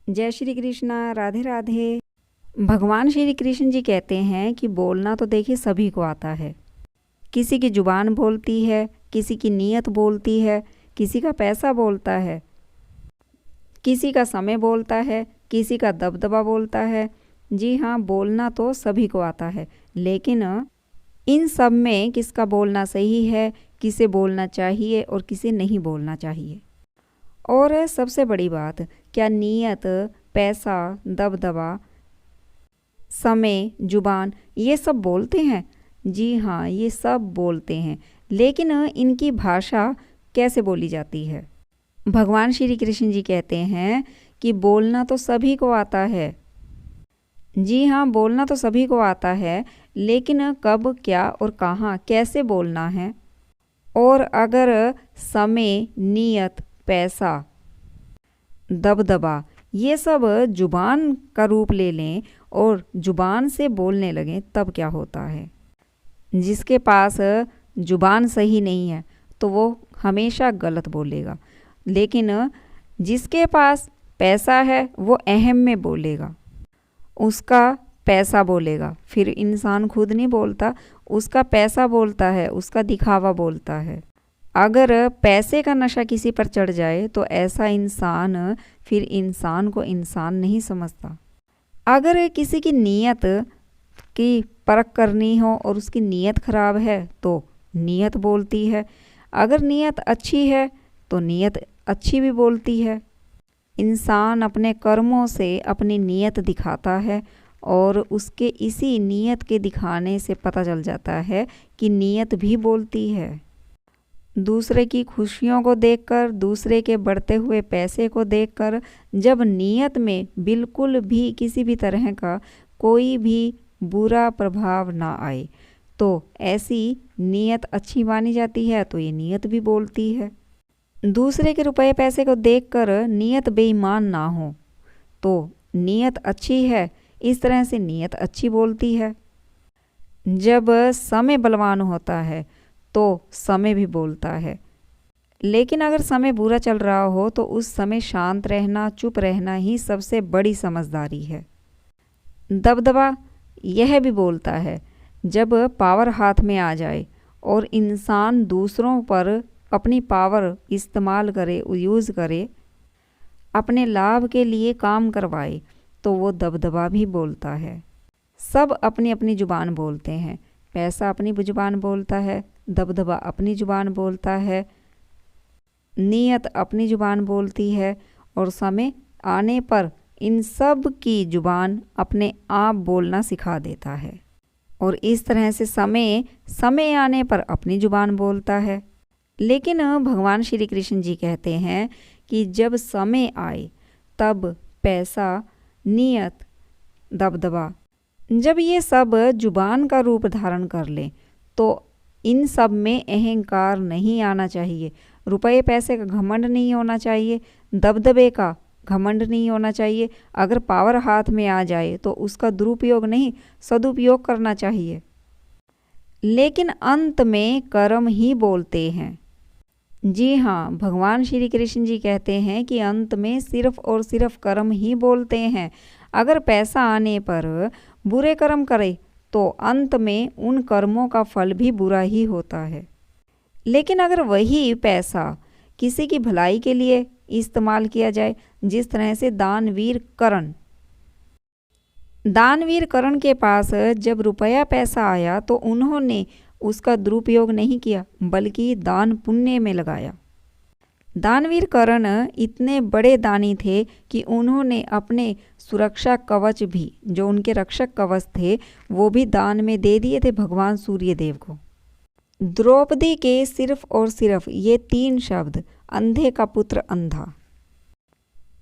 जय श्री कृष्णा, राधे राधे। भगवान श्री कृष्ण जी कहते हैं कि बोलना तो देखिए सभी को आता है। किसी की जुबान बोलती है, किसी की नीयत बोलती है, किसी का पैसा बोलता है, किसी का समय बोलता है, किसी का दबदबा बोलता है। जी हाँ, बोलना तो सभी को आता है, लेकिन इन सब में किसका बोलना सही है, किसे बोलना चाहिए और किसे नहीं बोलना चाहिए। और सबसे बड़ी बात, क्या नीयत, पैसा, दबदबा, समय, जुबान ये सब बोलते हैं? जी हाँ, ये सब बोलते हैं, लेकिन इनकी भाषा कैसे बोली जाती है? भगवान श्री कृष्ण जी कहते हैं कि बोलना तो सभी को आता है। जी हाँ, बोलना तो सभी को आता है, लेकिन कब, क्या और कहाँ, कैसे बोलना है। और अगर समय, नियत, पैसा, दबदबा ये सब जुबान का रूप ले लें और जुबान से बोलने लगें, तब क्या होता है? जिसके पास जुबान सही नहीं है तो वो हमेशा गलत बोलेगा, लेकिन जिसके पास पैसा है वो अहम में बोलेगा, उसका पैसा बोलेगा। फिर इंसान खुद नहीं बोलता, उसका पैसा बोलता है, उसका दिखावा बोलता है। अगर पैसे का नशा किसी पर चढ़ जाए तो ऐसा इंसान फिर इंसान को इंसान नहीं समझता। अगर किसी की नीयत की परख करनी हो और उसकी नीयत खराब है तो नीयत बोलती है, अगर नीयत अच्छी है तो नीयत अच्छी भी बोलती है। इंसान अपने कर्मों से अपनी नीयत दिखाता है और उसके इसी नीयत के दिखाने से पता चल जाता है कि नीयत भी बोलती है। दूसरे की खुशियों को देखकर, दूसरे के बढ़ते हुए पैसे को देखकर, जब नीयत में बिल्कुल भी किसी भी तरह का कोई भी बुरा प्रभाव ना आए तो ऐसी नीयत अच्छी मानी जाती है, तो ये नीयत भी बोलती है। दूसरे के रुपए पैसे को देखकर नीयत बेईमान ना हो तो नीयत अच्छी है, इस तरह से नीयत अच्छी बोलती है। जब समय बलवान होता है तो समय भी बोलता है, लेकिन अगर समय बुरा चल रहा हो तो उस समय शांत रहना, चुप रहना ही सबसे बड़ी समझदारी है। दबदबा यह भी बोलता है, जब पावर हाथ में आ जाए और इंसान दूसरों पर अपनी पावर इस्तेमाल करे, यूज़ करे, अपने लाभ के लिए काम करवाए, तो वो दबदबा भी बोलता है। सब अपनी अपनी ज़ुबान बोलते हैं। पैसा अपनी ज़ुबान बोलता है, दबदबा अपनी ज़ुबान बोलता है, नीयत अपनी ज़ुबान बोलती है, और समय आने पर इन सब की ज़ुबान अपने आप बोलना सिखा देता है। और इस तरह से समय आने पर अपनी ज़ुबान बोलता है। लेकिन भगवान श्री कृष्ण जी कहते हैं कि जब समय आए तब पैसा, नीयत, दबदबा, जब ये सब जुबान का रूप धारण कर लें तो इन सब में अहंकार नहीं आना चाहिए। रुपए पैसे का घमंड नहीं होना चाहिए, दबदबे का घमंड नहीं होना चाहिए। अगर पावर हाथ में आ जाए तो उसका दुरुपयोग नहीं, सदुपयोग करना चाहिए। लेकिन अंत में कर्म ही बोलते हैं। जी हाँ, भगवान श्री कृष्ण जी कहते हैं कि अंत में सिर्फ और सिर्फ कर्म ही बोलते हैं। अगर पैसा आने पर बुरे कर्म करे तो अंत में उन कर्मों का फल भी बुरा ही होता है। लेकिन अगर वही पैसा किसी की भलाई के लिए इस्तेमाल किया जाए, जिस तरह से दानवीर कर्ण के पास जब रुपया पैसा आया तो उन्होंने उसका दुरुपयोग नहीं किया, बल्कि दान पुण्य में लगाया। दानवीर कर्ण इतने बड़े दानी थे कि उन्होंने अपने सुरक्षा कवच भी, जो उनके रक्षक कवच थे, वो भी दान में दे दिए थे भगवान सूर्य देव को। द्रौपदी के सिर्फ और सिर्फ ये 3 शब्द, अंधे का पुत्र अंधा,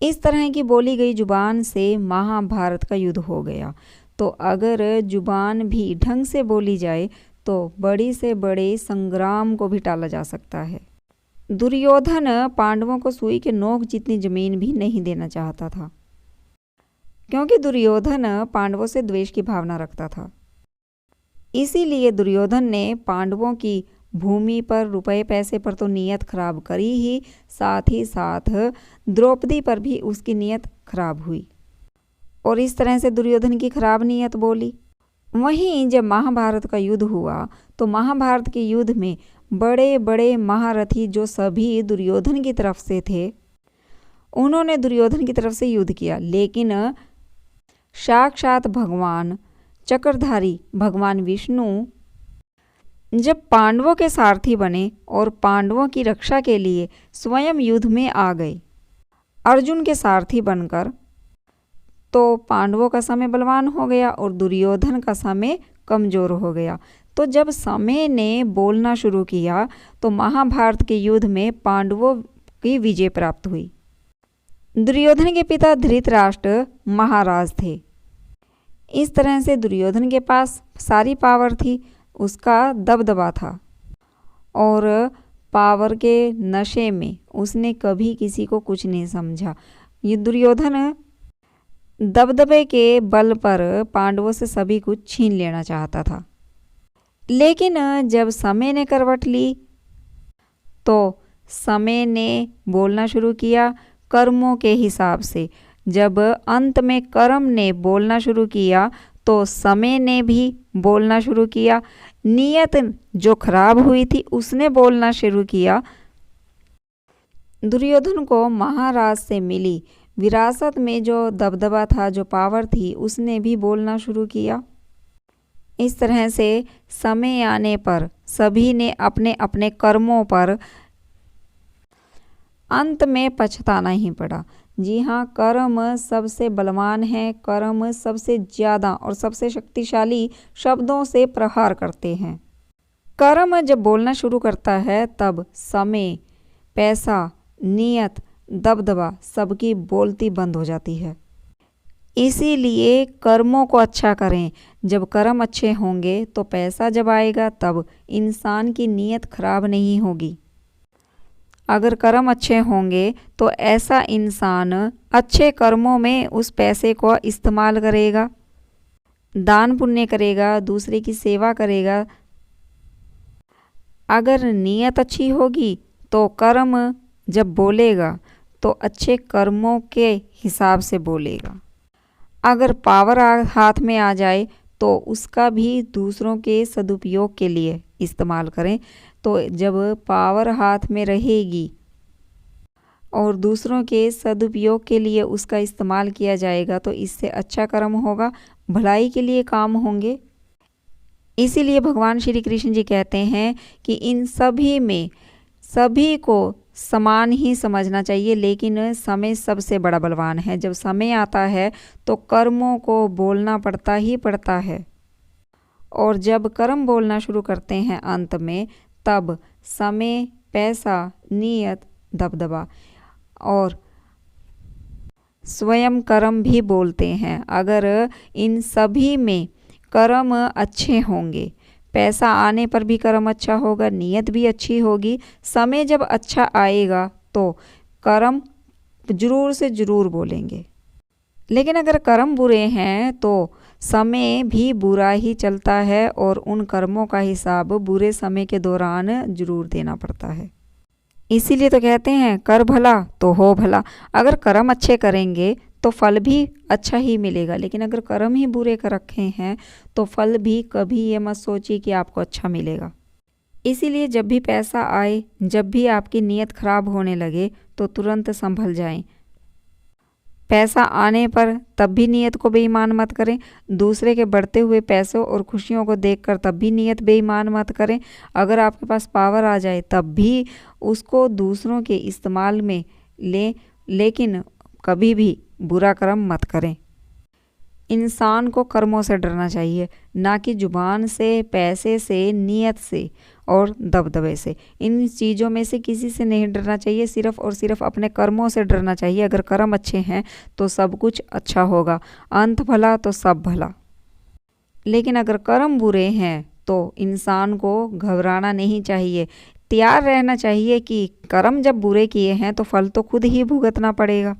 इस तरह की बोली गई जुबान से महाभारत का युद्ध हो गया। तो अगर जुबान भी ढंग से बोली जाए तो बड़ी से बड़े संग्राम को भी टाला जा सकता है। दुर्योधन पांडवों को सुई के नोक जितनी जमीन भी नहीं देना चाहता था, क्योंकि दुर्योधन पांडवों से द्वेष की भावना रखता था। इसीलिए दुर्योधन ने पांडवों की भूमि पर, रुपए पैसे पर तो नीयत खराब करी ही साथ द्रौपदी पर भी उसकी नीयत खराब हुई और इस तरह से दुर्योधन की खराब नीयत बोली। वहीं जब महाभारत का युद्ध हुआ तो महाभारत के युद्ध में बड़े बड़े महारथी जो सभी दुर्योधन की तरफ से थे, उन्होंने दुर्योधन की तरफ से युद्ध किया, लेकिन साक्षात भगवान चक्रधारी भगवान विष्णु जब पांडवों के सारथी बने और पांडवों की रक्षा के लिए स्वयं युद्ध में आ गए अर्जुन के सारथी बनकर, तो पांडवों का समय बलवान हो गया और दुर्योधन का समय कमज़ोर हो गया। तो जब समय ने बोलना शुरू किया तो महाभारत के युद्ध में पांडवों की विजय प्राप्त हुई। दुर्योधन के पिता धृतराष्ट्र महाराज थे। इस तरह से दुर्योधन के पास सारी पावर थी, उसका दबदबा था और पावर के नशे में उसने कभी किसी को कुछ नहीं समझा। ये दुर्योधन दबदबे के बल पर पांडवों से सभी कुछ छीन लेना चाहता था, लेकिन जब समय ने करवट ली तो समय ने बोलना शुरू किया कर्मों के हिसाब से। जब अंत में कर्म ने बोलना शुरू किया तो समय ने भी बोलना शुरू किया। नीयत जो खराब हुई थी उसने बोलना शुरू किया। दुर्योधन को महाराज से मिली विरासत में जो दबदबा था, जो पावर थी, उसने भी बोलना शुरू किया। इस तरह से समय आने पर सभी ने अपने अपने कर्मों पर अंत में पछताना ही पड़ा। जी हाँ, कर्म सबसे बलवान है, कर्म सबसे ज़्यादा और सबसे शक्तिशाली शब्दों से प्रहार करते हैं। कर्म जब बोलना शुरू करता है तब समय, पैसा, नीयत, दबदबा सबकी बोलती बंद हो जाती है। इसीलिए कर्मों को अच्छा करें। जब कर्म अच्छे होंगे तो पैसा जब आएगा तब इंसान की नीयत खराब नहीं होगी। अगर कर्म अच्छे होंगे तो ऐसा इंसान अच्छे कर्मों में उस पैसे को इस्तेमाल करेगा, दान पुण्य करेगा, दूसरे की सेवा करेगा। अगर नीयत अच्छी होगी तो कर्म जब बोलेगा तो अच्छे कर्मों के हिसाब से बोलेगा। अगर पावर हाथ में आ जाए तो उसका भी दूसरों के सदुपयोग के लिए इस्तेमाल करें। तो जब पावर हाथ में रहेगी और दूसरों के सदुपयोग के लिए उसका इस्तेमाल किया जाएगा तो इससे अच्छा कर्म होगा, भलाई के लिए काम होंगे। इसीलिए भगवान श्री कृष्ण जी कहते हैं कि इन सभी में सभी को समान ही समझना चाहिए, लेकिन समय सबसे बड़ा बलवान है। जब समय आता है तो कर्मों को बोलना पड़ता ही पड़ता है, और जब कर्म बोलना शुरू करते हैं अंत में तब समय, पैसा, नीयत, दबदबा और स्वयं कर्म भी बोलते हैं। अगर इन सभी में कर्म अच्छे होंगे, पैसा आने पर भी कर्म अच्छा होगा, नीयत भी अच्छी होगी, समय जब अच्छा आएगा तो कर्म जरूर से ज़रूर बोलेंगे। लेकिन अगर कर्म बुरे हैं तो समय भी बुरा ही चलता है और उन कर्मों का हिसाब बुरे समय के दौरान जरूर देना पड़ता है। इसीलिए तो कहते हैं कर भला तो हो भला। अगर कर्म अच्छे करेंगे तो फल भी अच्छा ही मिलेगा, लेकिन अगर कर्म ही बुरे कर रखे हैं तो फल भी कभी ये मत सोचिए कि आपको अच्छा मिलेगा। इसीलिए जब भी पैसा आए, जब भी आपकी नीयत खराब होने लगे तो तुरंत संभल जाएं। पैसा आने पर तब भी नीयत को बेईमान मत करें। दूसरे के बढ़ते हुए पैसों और खुशियों को देखकर तब भी नीयत बेईमान मत करें। अगर आपके पास पावर आ जाए तब भी उसको दूसरों के इस्तेमाल में लें, लेकिन कभी भी बुरा कर्म मत करें। इंसान को कर्मों से डरना चाहिए, ना कि जुबान से, पैसे से, नीयत से और दबदबे से। इन चीज़ों में से किसी से नहीं डरना चाहिए, सिर्फ़ और सिर्फ अपने कर्मों से डरना चाहिए। अगर कर्म अच्छे हैं तो सब कुछ अच्छा होगा, अंत भला तो सब भला। लेकिन अगर कर्म बुरे हैं तो इंसान को घबराना नहीं चाहिए, तैयार रहना चाहिए कि कर्म जब बुरे किए हैं तो फल तो खुद ही भुगतना पड़ेगा।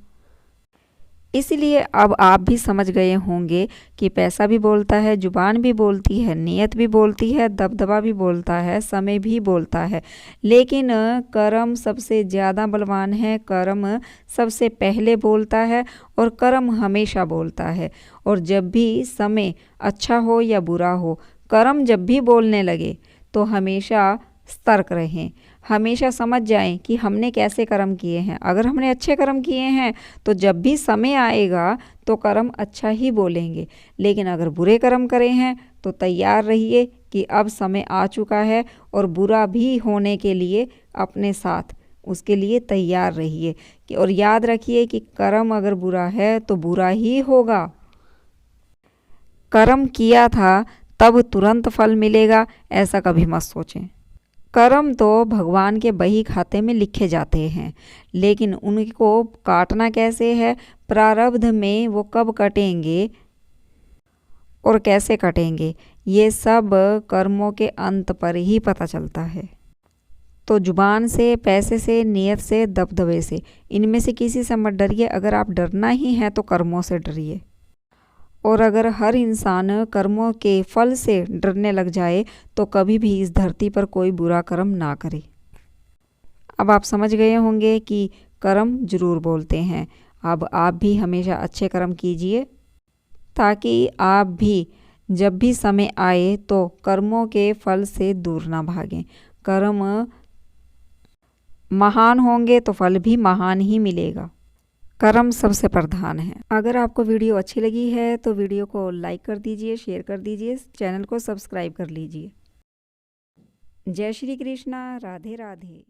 इसलिए अब आप भी समझ गए होंगे कि पैसा भी बोलता है, जुबान भी बोलती है, नीयत भी बोलती है, दबदबा भी बोलता है, समय भी बोलता है। लेकिन कर्म सबसे ज़्यादा बलवान है, कर्म सबसे पहले बोलता है और कर्म हमेशा बोलता है। और जब भी समय अच्छा हो या बुरा हो, कर्म जब भी बोलने लगे तो हमेशा सतर्क रहें, हमेशा समझ जाएं कि हमने कैसे कर्म किए हैं। अगर हमने अच्छे कर्म किए हैं तो जब भी समय आएगा तो कर्म अच्छा ही बोलेंगे, लेकिन अगर बुरे कर्म करे हैं तो तैयार रहिए कि अब समय आ चुका है और बुरा भी होने के लिए अपने साथ उसके लिए तैयार रहिए कि और याद रखिए कि कर्म अगर बुरा है तो बुरा ही होगा। कर्म किया था तब तुरंत फल मिलेगा, ऐसा कभी मत सोचें। कर्म तो भगवान के बही खाते में लिखे जाते हैं, लेकिन उनको काटना कैसे है, प्रारब्ध में वो कब कटेंगे और कैसे कटेंगे, ये सब कर्मों के अंत पर ही पता चलता है। तो जुबान से, पैसे से, नियत से, दबदबे से, इनमें से किसी से मत डरिए। अगर आप डरना ही है तो कर्मों से डरिए। और अगर हर इंसान कर्मों के फल से डरने लग जाए तो कभी भी इस धरती पर कोई बुरा कर्म ना करे। अब आप समझ गए होंगे कि कर्म जरूर बोलते हैं। अब आप भी हमेशा अच्छे कर्म कीजिए ताकि आप भी जब भी समय आए तो कर्मों के फल से दूर ना भागें। कर्म महान होंगे तो फल भी महान ही मिलेगा। कर्म सबसे प्रधान है। अगर आपको वीडियो अच्छी लगी है तो वीडियो को लाइक कर दीजिए, शेयर कर दीजिए, चैनल को सब्सक्राइब कर लीजिए। जय श्री कृष्णा, राधे राधे।